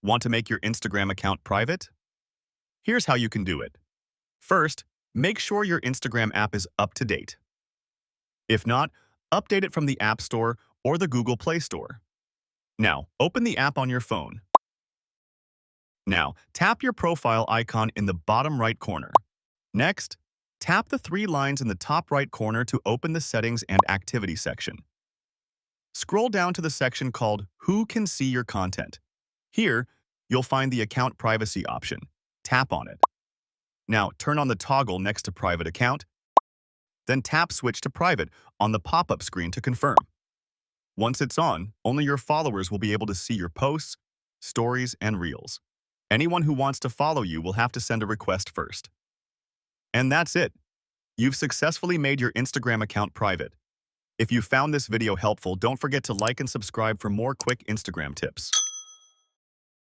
Want to make your Instagram account private? Here's how you can do it. First, make sure your Instagram app is up to date. If not, update it from the App Store or the Google Play Store. Now, open the app on your phone. Now, tap your profile icon in the bottom right corner. Next, tap the three lines in the top right corner to open the Settings and Activity section. Scroll down to the section called Who Can See Your Content. Here, you'll find the Account Privacy option. Tap on it. Now, turn on the toggle next to Private Account, then tap Switch to Private on the pop-up screen to confirm. Once it's on, only your followers will be able to see your posts, stories, and reels. Anyone who wants to follow you will have to send a request first. And that's it. You've successfully made your Instagram account private. If you found this video helpful, don't forget to like and subscribe for more quick Instagram tips.